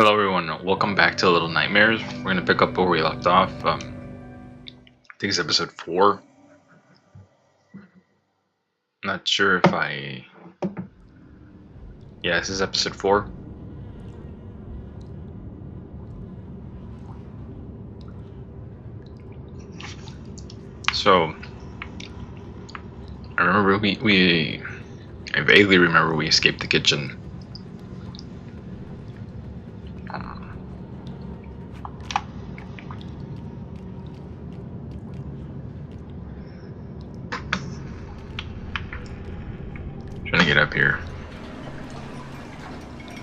Hello, everyone. Welcome back to Little Nightmares. We're gonna pick up where we left off. I think it's episode 4. Not sure if I. Yeah, this is episode 4. So I remember I vaguely remember we escaped the kitchen. Trying to get up here.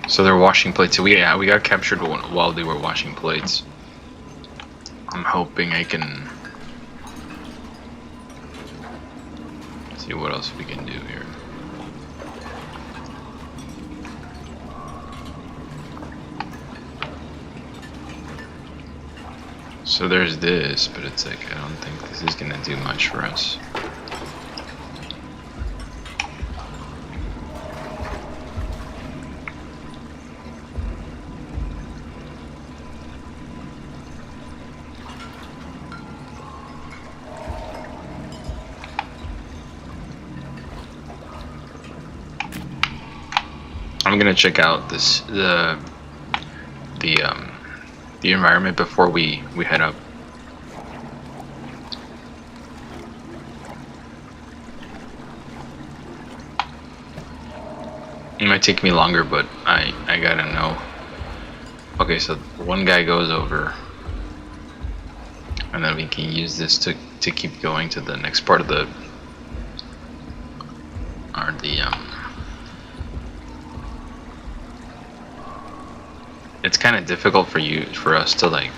So they're washing plates. So we got captured while they were washing plates. I'm hoping I can see what else we can do here. So there's this, but it's like I don't think this is gonna do much for us. I'm gonna check out the environment before we head up. It might take me longer, but I gotta know. Okay, so one guy goes over, and then we can use this to keep going to the next part of the It's kind of difficult for us to like.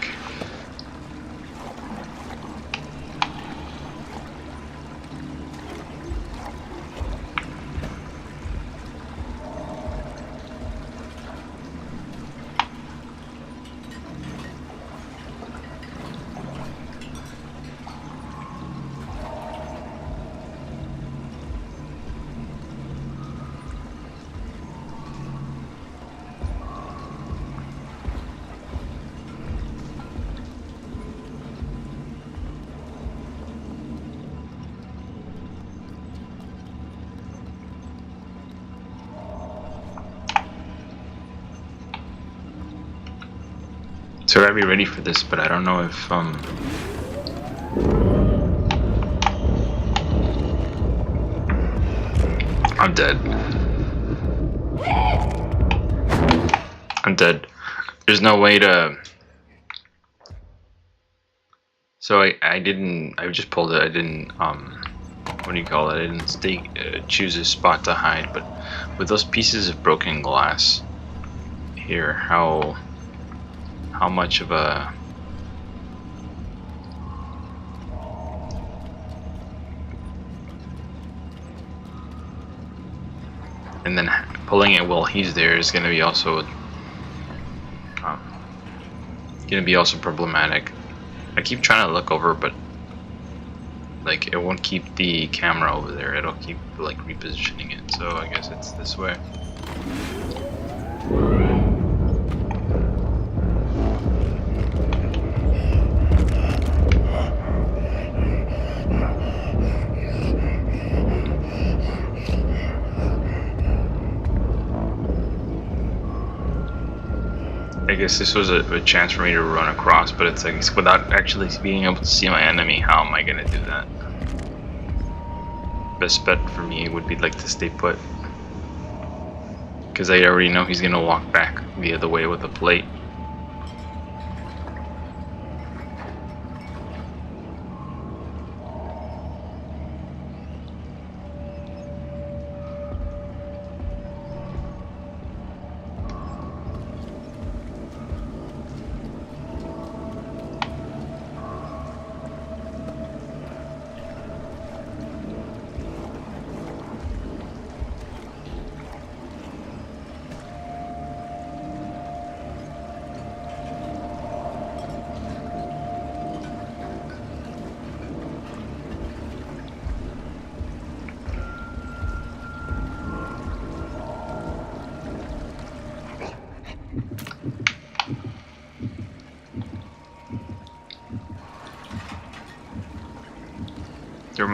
So I gotta be ready for this, but I don't know if I'm dead. I'm dead. There's no way to. So I just pulled it. I didn't what do you call it? I didn't choose a spot to hide, but with those pieces of broken glass here, how much of a and then pulling it while he's there is going to be also problematic. I keep trying to look over, but like it won't keep the camera over there. It'll keep like repositioning it. So I guess it's this way. I guess this was a chance for me to run across, but it's like without actually being able to see my enemy, how am I gonna do that? Best bet for me would be like to stay put, because I already know he's gonna walk back the other way with a plate.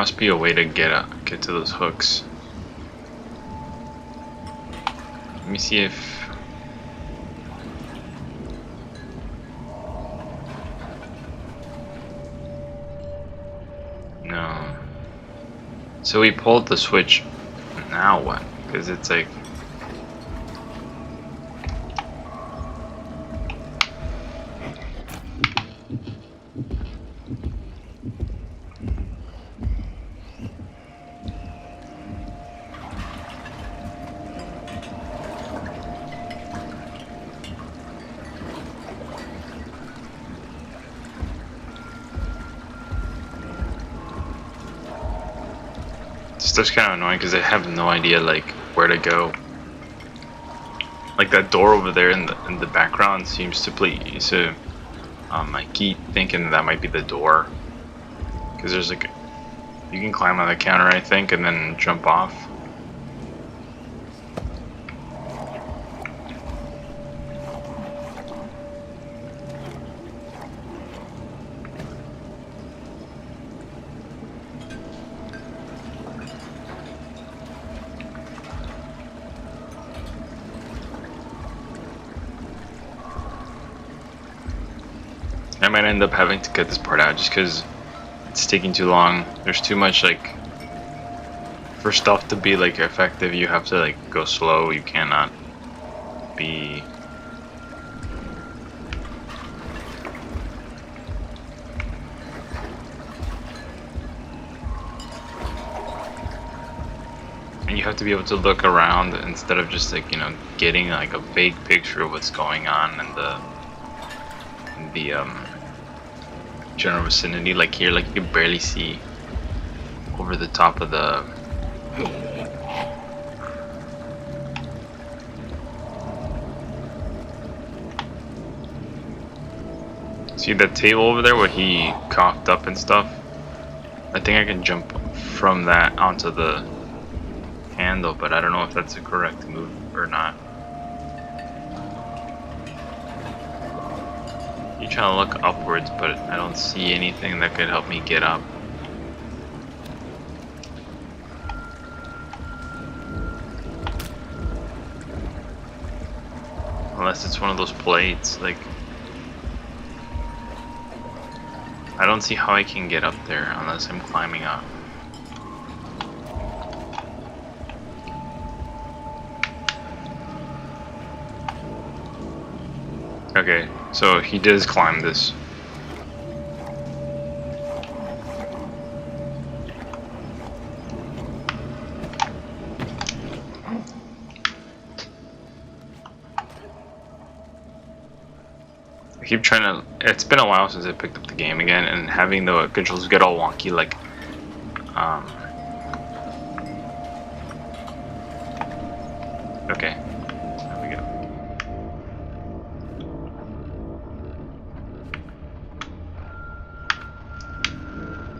must be a way to get to those hooks. Let me see if... No. So we pulled the switch. Now what? Because it's like... Stuff's kind of annoying because I have no idea like where to go. Like that door over there in the background seems to please. So I keep thinking that might be the door because there's like you can climb on the counter I think and then jump off. I might end up having to cut this part out just because it's taking too long. There's too much like for stuff to be like effective you have to like go slow. You cannot be and you have to be able to look around instead of just like, you know, getting like a vague picture of what's going on in the general vicinity. Like here, like you can barely see over the top of the see that table over there where he coughed up and stuff. I think I can jump from that onto the handle, but I don't know if that's a correct move or not. You're trying to look upwards, but I don't see anything that could help me get up. Unless it's one of those plates, like... I don't see how I can get up there unless I'm climbing up. Okay, so he does climb this. I keep trying to... It's been a while since I picked up the game again, and having the controls get all wonky, like... Okay.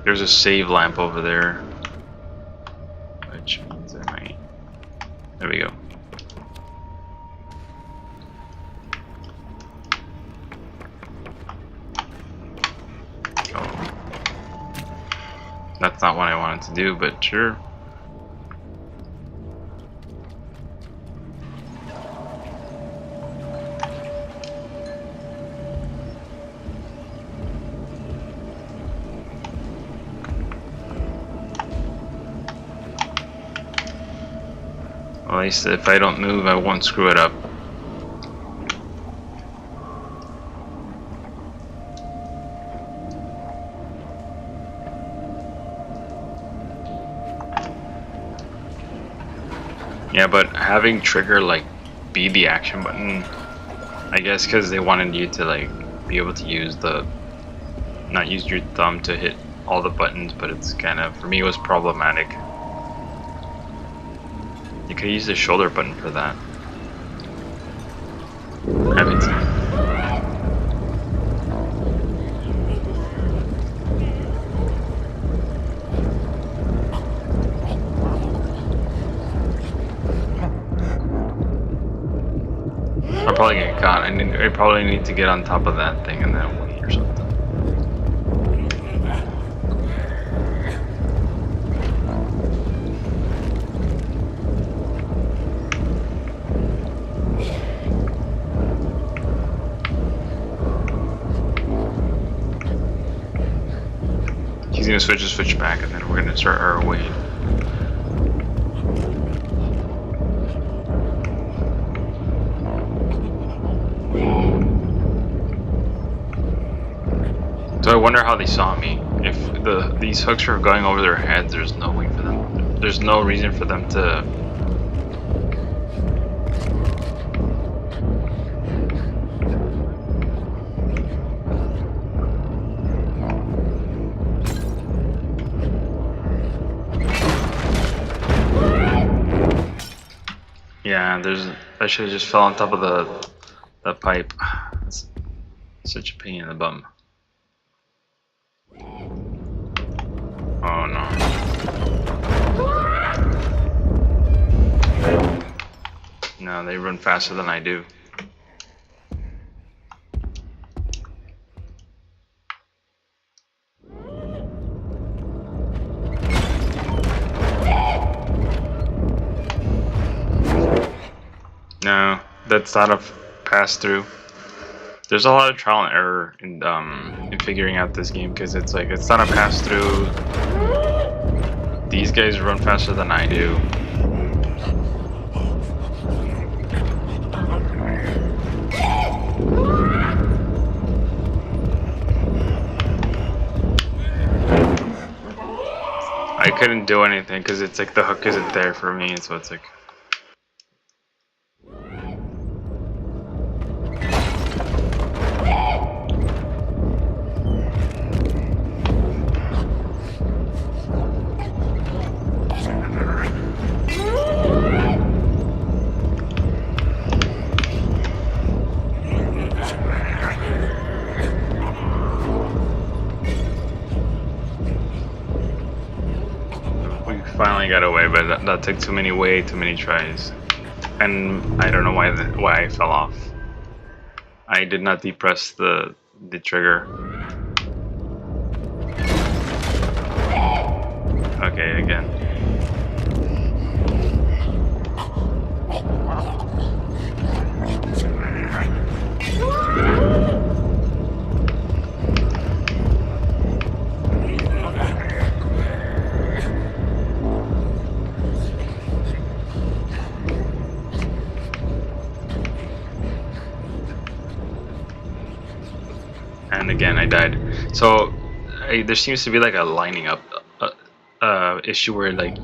There's a save lamp over there, which means I might... There we go. Oh. That's not what I wanted to do, but sure. At least if I don't move, I won't screw it up. Yeah, but having trigger like be the action button, I guess because they wanted you to like be able to use the, not use your thumb to hit all the buttons, but it's kind of, for me it was problematic. You could use the shoulder button for that. I haven't seen. I'll probably get caught. I probably need to get on top of that thing and then wait or something. switch back, and then we're gonna start our wave. So I wonder how they saw me. If these hooks are going over their heads, there's no way for them. There's no reason for them to. Yeah, I should have just fell on top of the pipe. It's such a pain in the bum. Oh no. No, they run faster than I do. No, that's not a pass-through. There's a lot of trial and error in figuring out this game, because it's like, it's not a pass-through. These guys run faster than I do. I couldn't do anything because it's like the hook isn't there for me, so it's like. Finally got away, but that took way too many tries, and I don't know why I fell off. I did not depress the trigger. Okay, again. And again, I died. So there seems to be like a lining up issue where like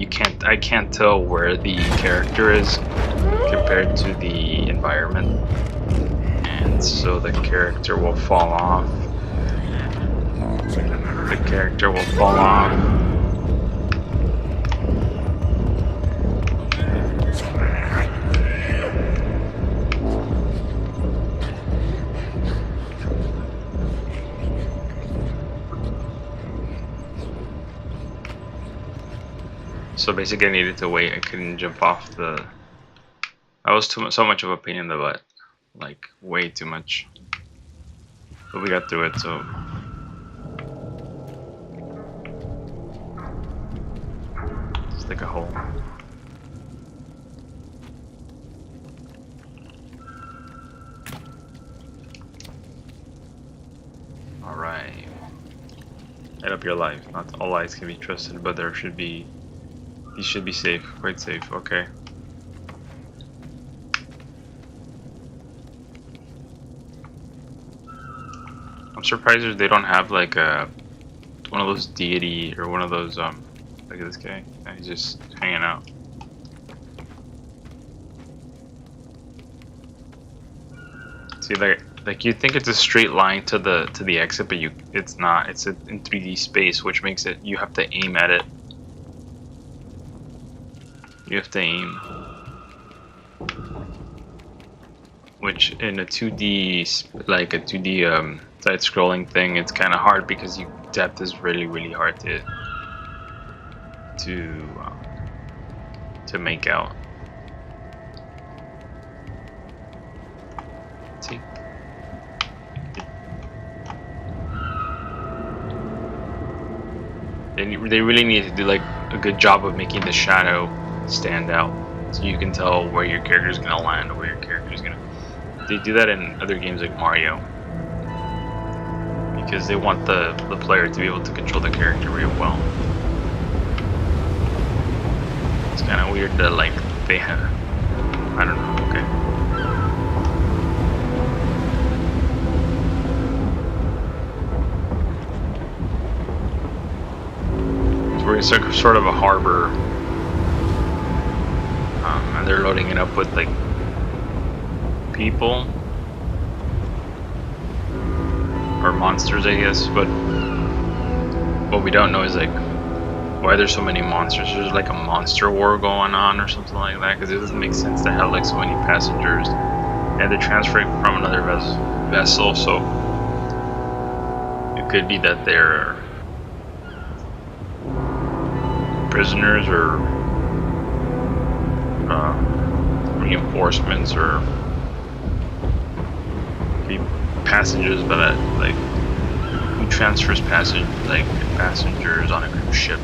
I can't tell where the character is compared to the environment, and so the character will fall off. The character will fall off. So basically I needed to wait. I couldn't jump off the. I was so much of a pain in the butt, like way too much. But we got through it, so. It's like a hole. All right. Light up your life. Not all lights can be trusted, but there should be. These should be safe, quite safe, okay. I'm surprised they don't have like one of those deity or one of those look at this guy. He's just hanging out. See, like you think it's a straight line to the exit, but it's not. It's in 3D space, which makes it you have to aim at it. You have to aim, which in a 2D, like a 2D side-scrolling thing, it's kind of hard because depth is really hard to make out. Let's see. They really need to do like a good job of making the shadow stand out, so you can tell where your character is gonna land or where your character is gonna. They do that in other games like Mario. because they want the player to be able to control the character real well. It's kind of weird that like they have, I don't know. Okay. So we're in sort of a harbor, and they're loading it up with like people or monsters, I guess. But what we don't know is like why there's so many monsters. There's like a monster war going on or something like that, because it doesn't make sense to have like so many passengers and they're transferring from another vessel. So it could be that they're prisoners or reinforcements, or be passengers, but like who transfers passengers on a cruise ship?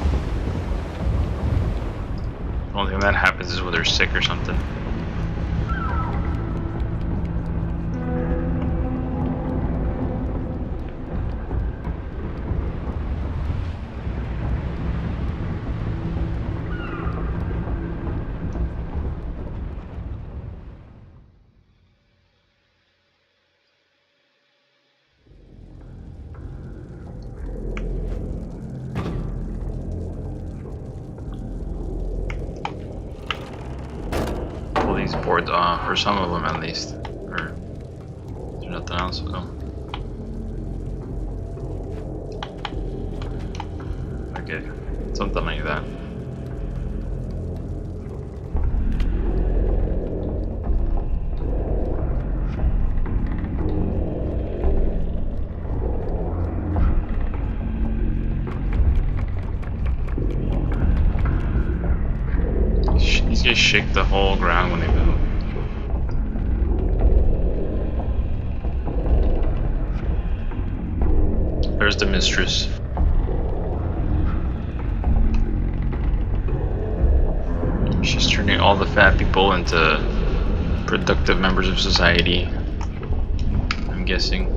The only thing that happens is when they're sick or something. These boards off, or some of them at least. Or is there nothing else with them? Okay, something like that. These guys shake the whole ground when they move. There's the mistress. She's turning all the fat people into productive members of society, I'm guessing.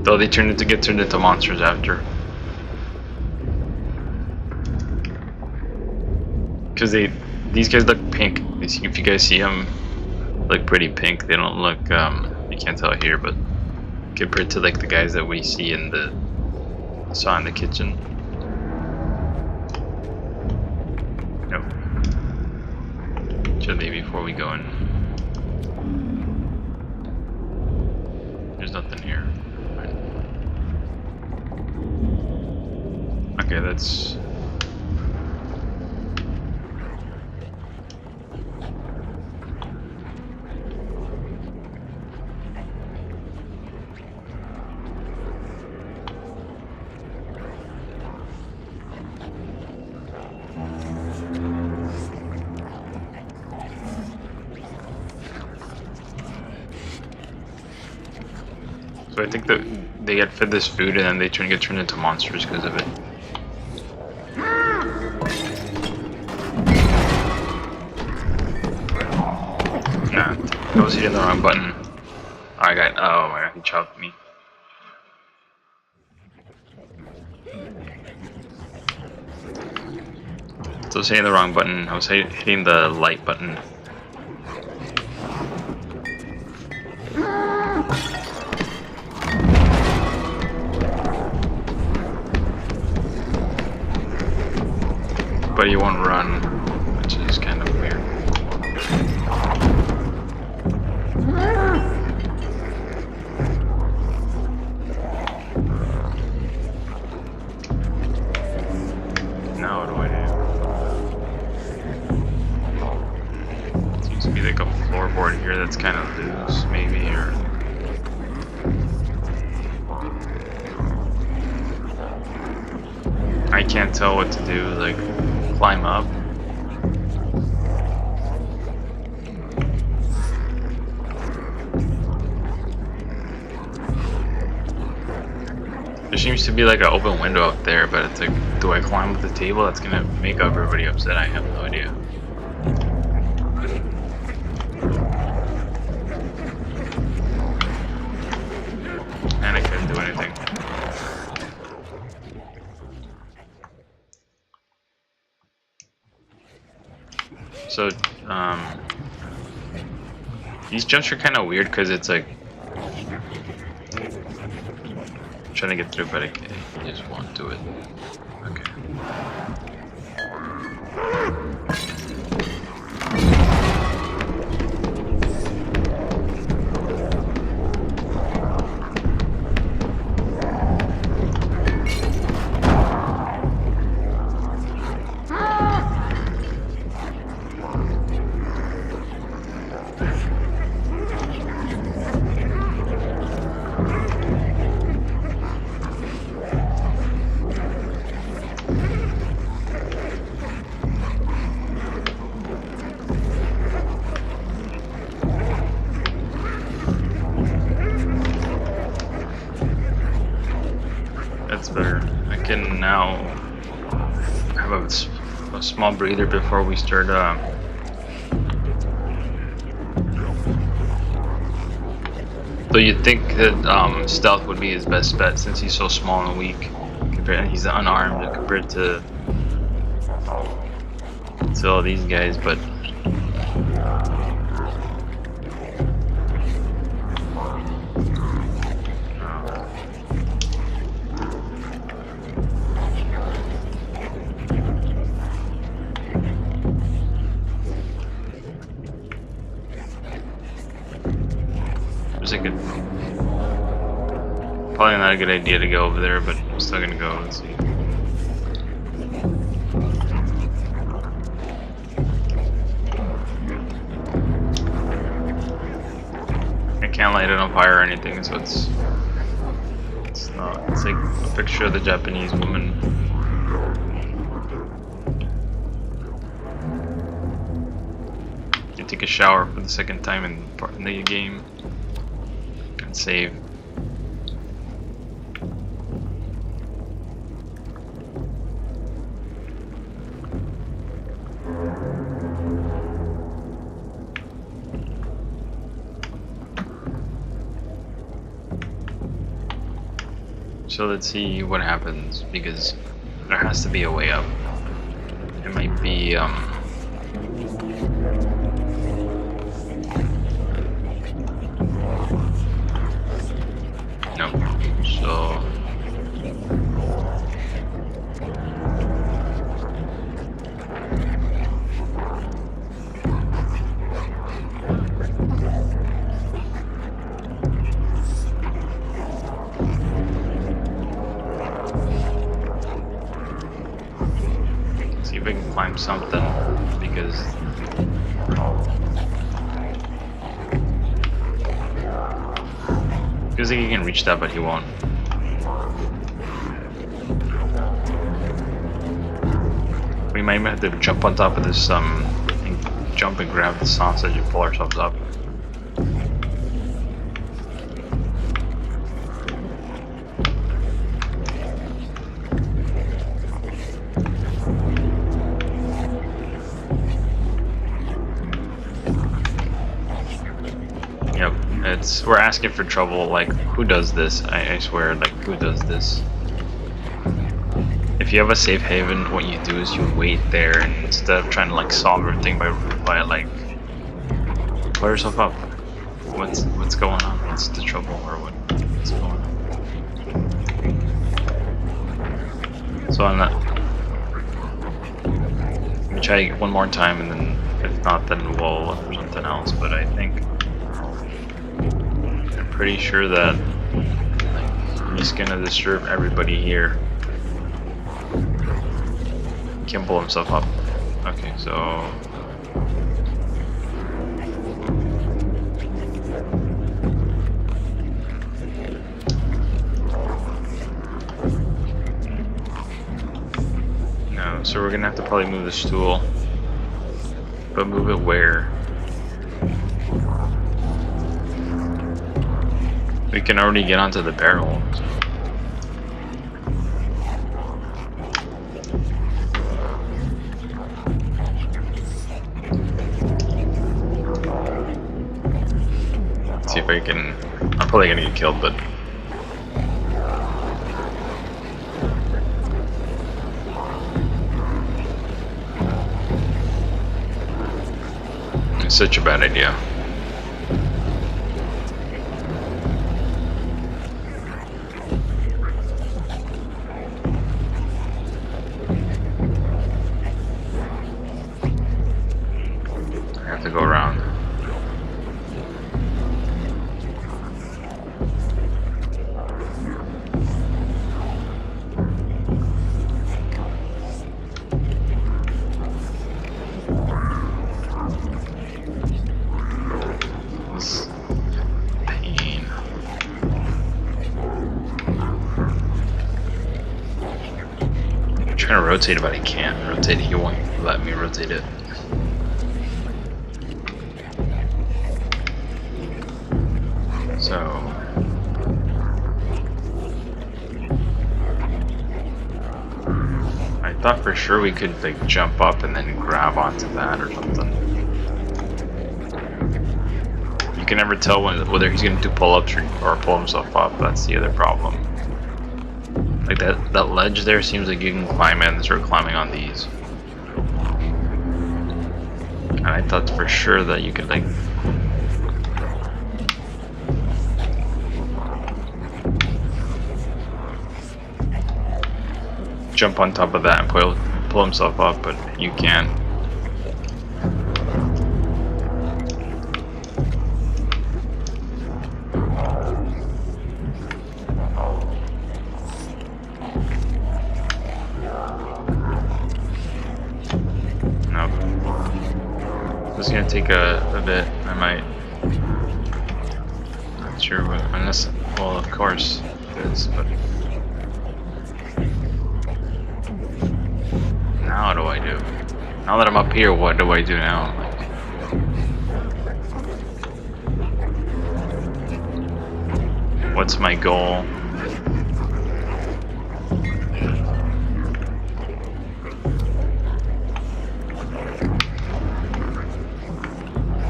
Though they get turned into monsters after. Because these guys look pink. If you guys see them, look pretty pink. They don't look, you can't tell here, but compared to like the guys that we see saw in the kitchen. No. Should they before we go in? There's nothing here. Okay, that's... So I think that they get fed this food and then they get turned into monsters because of it. Nah, I was hitting the wrong button. Oh my god, he chopped me. So I was hitting the wrong button. I was hitting the light button. But he won't run, which is kind of weird. Now what do I do? Seems to be like a floorboard here that's kind of loose, maybe, or... I can't tell what to do, like... climb up. There seems to be like an open window up there, but it's like, do I climb up the table? That's gonna make everybody upset. I have no idea. something. So, these jumps are kind of weird because it's like I'm trying to get through, but I just won't do it. Okay. That's better. I can now have a small breather before we start. So you'd think that stealth would be his best bet since he's so small and weak. And he's unarmed compared to all these guys, but. Probably not a good idea to go over there, but I'm still gonna go. Let's see. I can't light it on fire or anything, so it's not. It's like a picture of the Japanese woman. You take a shower for the second time in the game and save. So let's see what happens, because there has to be a way up. It might be no. So see if I can climb something, because feels like he can reach that, but he won't. We might have to jump on top of this and jump and grab the sausage and pull ourselves up. Yep, we're asking for trouble. Like, who does this? I swear, like, who does this? If you have a safe haven, what you do is you wait there, and instead of trying to like solve everything by like pull yourself up. What's going on? What's the trouble, or what's going on? So on that, let me try one more time, and then if not, then we'll look for something else. But I think I'm pretty sure that like, he's gonna disturb everybody here. Can pull himself up. Okay, so no, so we're gonna have to probably move the stool, but move it where? We can already get onto the barrel. So. See if I can. I'm probably gonna get killed, but such a bad idea. I have to go around. Trying to rotate it, but I can't rotate it. He won't let me rotate it. So I thought for sure we could like jump up and then grab onto that or something. You can never tell whether he's gonna do pull-ups or pull himself up. That's the other problem. Like that ledge there seems like you can climb in and start climbing on these. And I thought for sure that you could like jump on top of that and pull himself up, but you can't. It's gonna take a bit. I might. Not sure what, unless. Well, of course it is, but. Now what do I do? Now that I'm up here, what do I do now? Like, what's my goal?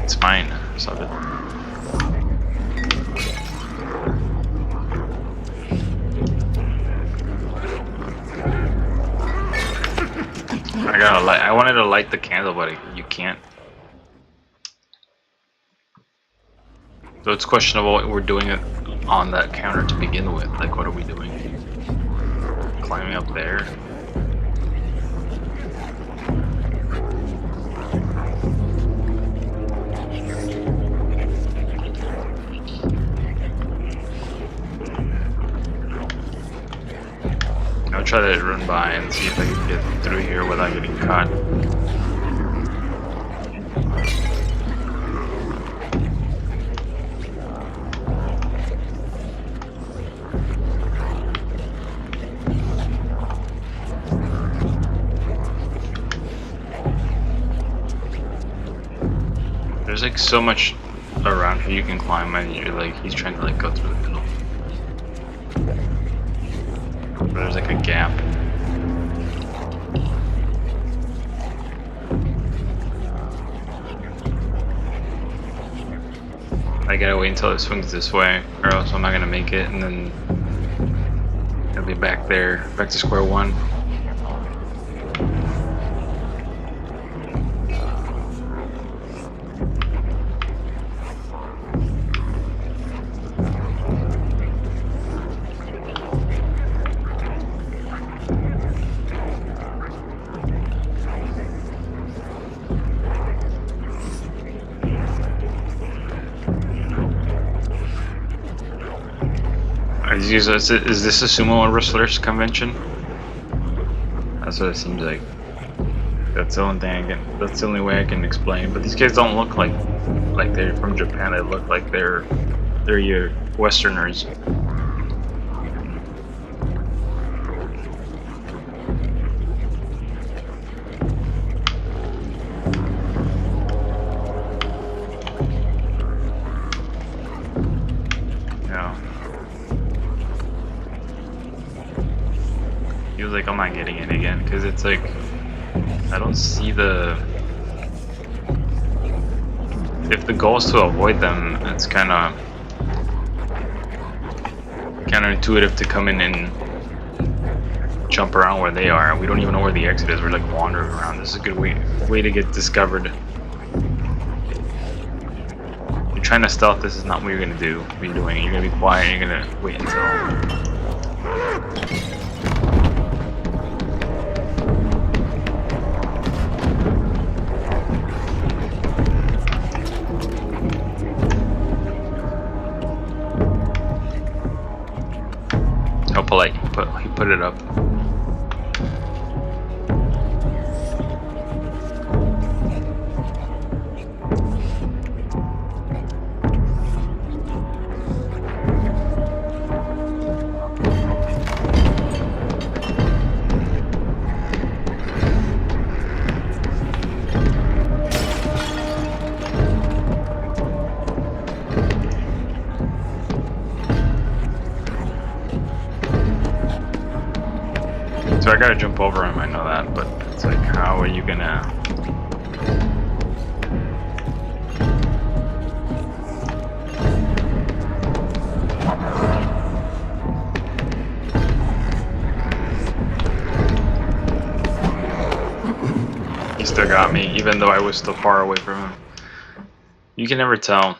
It's fine. So I gotta light. I wanted to light the candle, but you can't. So it's questionable what we're doing on that counter to begin with. Like, what are we doing? Climbing up there? I'll try to run by and see if I can get through here without getting caught. There's like so much around here you can climb, and you're like, he's trying to like go through the middle. There's like a gap. I gotta wait until it swings this way, or else I'm not gonna make it, and then I'll be back there, back to square one. Is this a sumo wrestlers convention? That's what it seems like. That's the only thing I can. That's the only way I can explain. But these guys don't look like they're from Japan. They look like they're your Westerners. Feels like I'm not getting it again, because it's like I don't see the. If the goal is to avoid them, it's kind of counterintuitive to come in and jump around where they are. We don't even know where the exit is. We're like wandering around. This is a good way to get discovered. trying to stealth, this is not what you're gonna do. What you're doing, you're gonna be quiet. You're gonna wait until. How polite. He put it up. So I gotta jump over him, I know that, but it's like, how are you gonna... He still got me, even though I was still far away from him. You can never tell.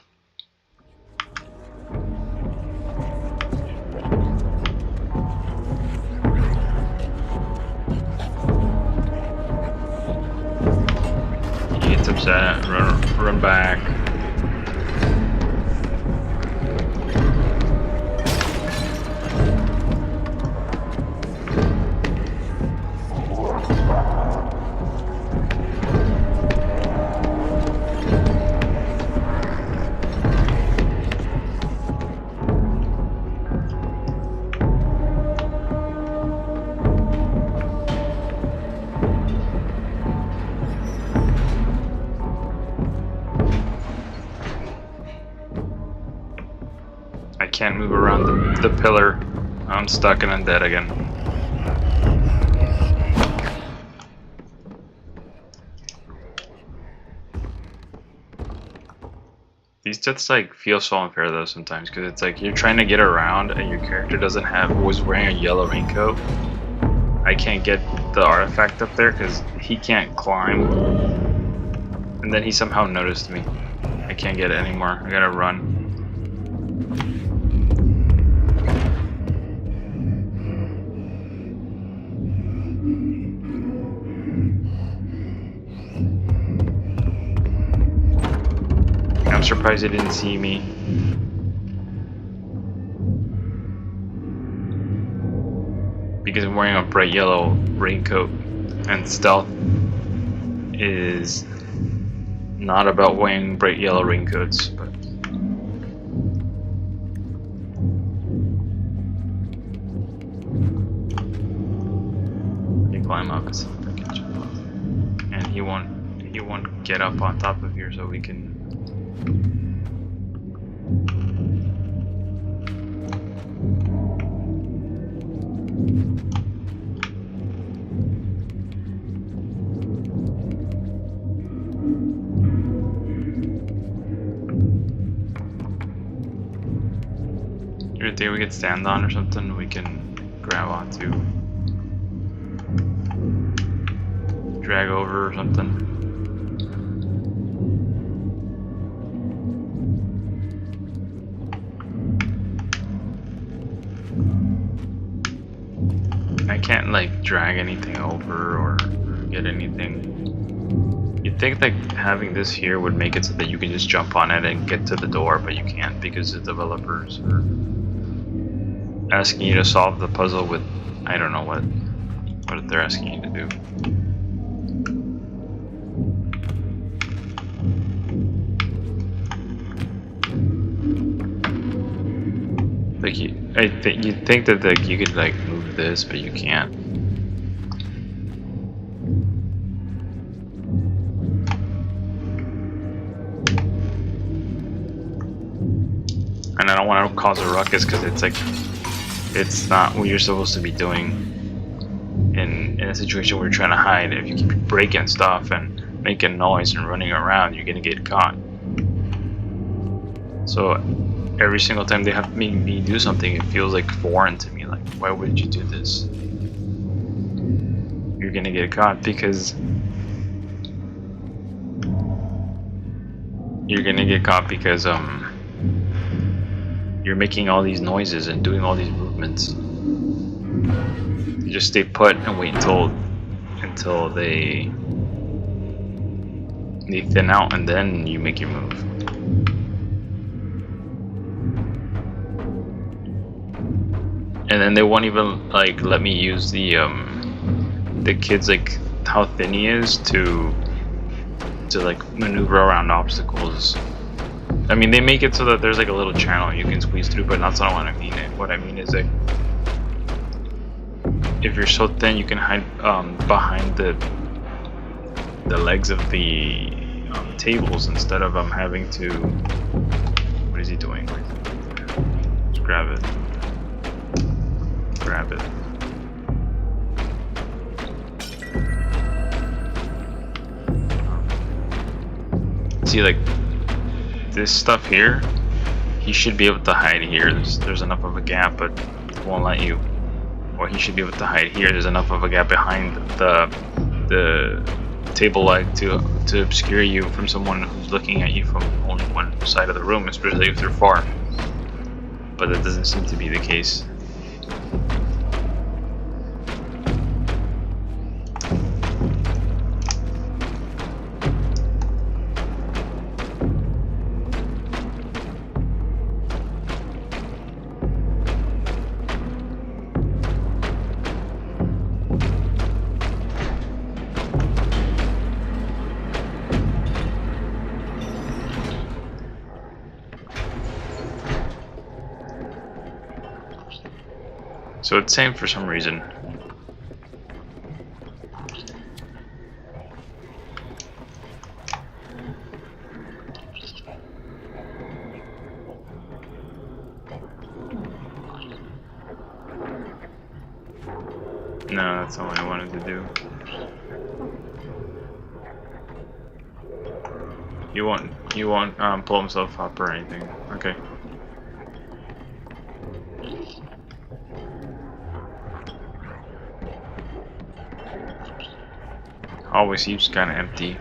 Upset, run back. Can't move around the pillar. I'm stuck and I'm dead again. These deaths like feel so unfair though sometimes, because it's like you're trying to get around and your character was wearing a yellow raincoat. I can't get the artifact up there because he can't climb, and then he somehow noticed me. I can't get it anymore. I gotta run. I'm surprised he didn't see me. Because I'm wearing a bright yellow raincoat, and stealth is not about wearing bright yellow raincoats, but you climb up and see if I can jump up. And he won't get up on top of here so we can. You think we could stand on or something we can grab onto? Drag over or something? I can't like drag anything over or get anything. You'd think like having this here would make it so that you can just jump on it and get to the door, but you can't because the developers are asking you to solve the puzzle with I don't know what they're asking you to do. Like you'd think that like you could like move this, but you can't. And I don't want to cause a ruckus because it's like it's not what you're supposed to be doing in a situation where you're trying to hide. If you keep breaking stuff and making noise and running around, you're gonna get caught. So every single time they have me do something, it feels like foreign to me. Like, why would you do this? You're gonna get caught because you're gonna get caught because you're making all these noises and doing all these movements. You just stay put and wait until they thin out, and then you make your move. And then they won't even like let me use the kid's like how thin he is to like maneuver around obstacles. I mean, they make it so that there's like a little channel you can squeeze through, but that's not what I mean. What I mean is like, if you're so thin, you can hide behind the legs of the tables instead of having to. What is he doing? Just grab it. Grab it. See, like this stuff here, he should be able to hide here. There's enough of a gap, but it won't let you. Or he should be able to hide here. There's enough of a gap behind the table leg to obscure you from someone who's looking at you from only one side of the room, especially if they're far. But that doesn't seem to be the case. So it's same for some reason. No, that's all I wanted to do. You won't pull himself up or anything. Okay. Always seems kind of empty.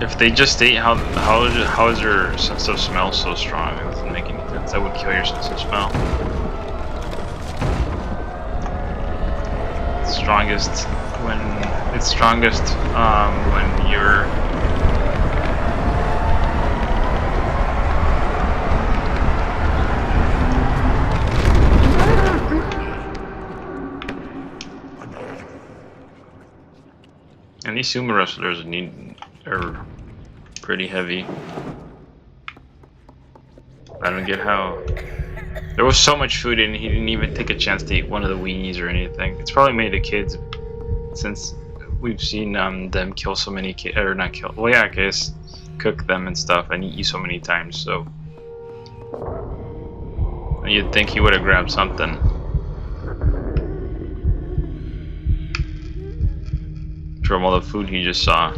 If they just ate, how is your sense of smell so strong? It doesn't make any sense. That would kill your sense of smell. It's strongest when you're and these sumo wrestlers are pretty heavy. I don't get how there was so much food and he didn't even take a chance to eat one of the weenies or anything. It's probably made of kids, since we've seen them kill so many kids, or not kill. Well, yeah, I guess cook them and stuff and eat you so many times. So you'd think he would have grabbed something. From all the food he just saw.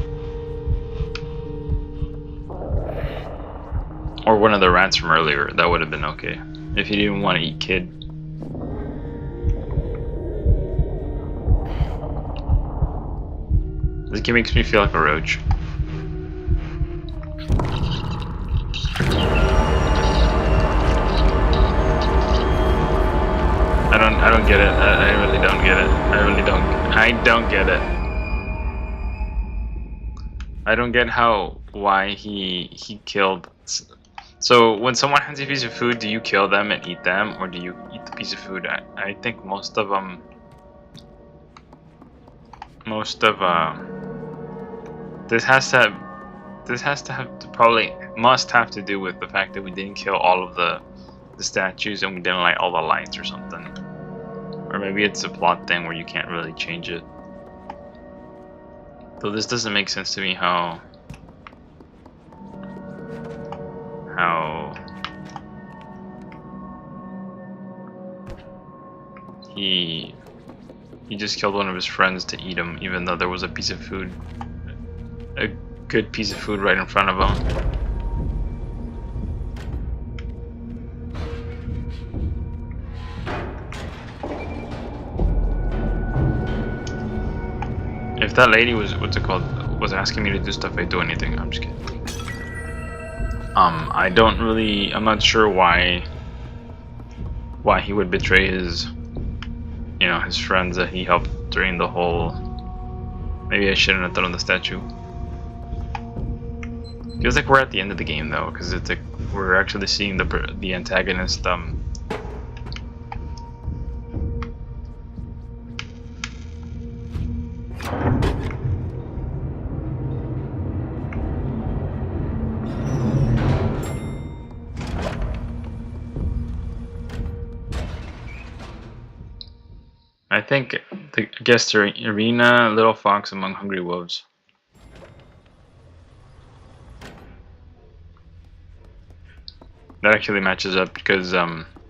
Or one of the rats from earlier, that would have been okay. If he didn't want to eat kid. This game makes me feel like a roach. I don't get it. I really don't get it. I don't get it. I don't get why he killed. So when someone hands you a piece of food, do you kill them and eat them, or do you eat the piece of food? I think most of this must have to do with the fact that we didn't kill all of the statues and we didn't light all the lights or something, or maybe it's a plot thing where you can't really change it. Though this doesn't make sense to me how he He just killed one of his friends to eat him, even though there was a piece of food, a good piece of food right in front of him. If that lady was, what's it called, was asking me to do stuff, I'd do anything. I'm just kidding. I don't really, I'm not sure why he would betray his, you know, his friends that he helped during the whole. Maybe I shouldn't have thrown the statue. Feels like we're at the end of the game though, because it's like we're actually seeing the antagonist. I think I guess the arena, Little Fox Among Hungry Wolves. That actually matches up because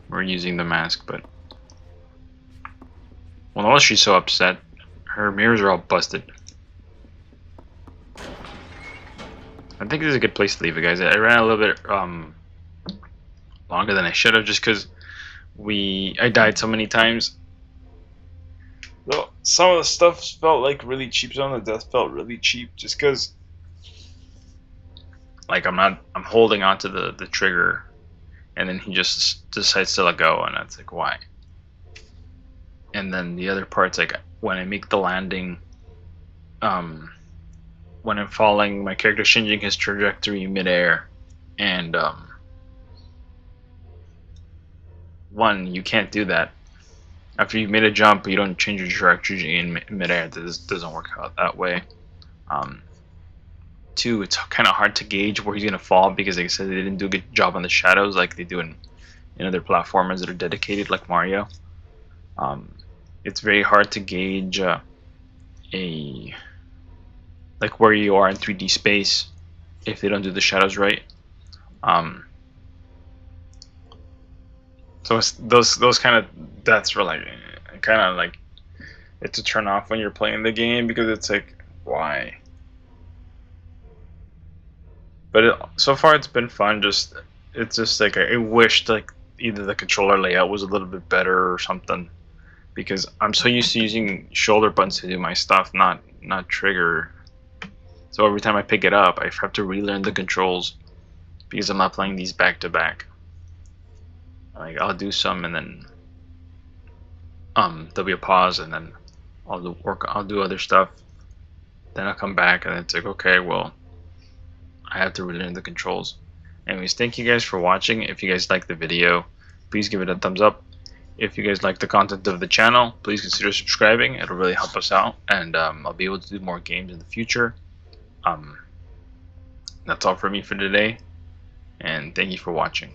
we're using the mask, but well, no, she's so upset. Her mirrors are all busted. I think this is a good place to leave it, guys. I ran a little bit longer than I should have, just because I died so many times. Well, some of the stuff felt like really cheap. Some of the death felt really cheap, just because, like, I'm holding onto the trigger, and then he just decides to let go, and it's like, why? And then the other part's like when I make the landing, when I'm falling, my character's changing his trajectory midair, and one, you can't do that. After you've made a jump, you don't change your trajectory in midair. This doesn't work out that way. Two, it's kind of hard to gauge where he's gonna fall because, like I said, they didn't do a good job on the shadows like they do in other platformers that are dedicated, like Mario. It's very hard to gauge like where you are in 3D space if they don't do the shadows right. So it's those kind of deaths were like kind of like it's a turn off when you're playing the game, because it's like, why? But so far it's been fun. It's just like I wished like either the controller layout was a little bit better or something, because I'm so used to using shoulder buttons to do my stuff, not trigger. So every time I pick it up, I have to relearn the controls because I'm not playing these back to back. Like, I'll do some, and then there'll be a pause, and then I'll do other stuff. Then I'll come back, and it's like, okay, well, I have to relearn the controls. Anyways, thank you guys for watching. If you guys like the video, please give it a thumbs up. If you guys like the content of the channel, please consider subscribing. It'll really help us out, and I'll be able to do more games in the future. That's all for me for today, and thank you for watching.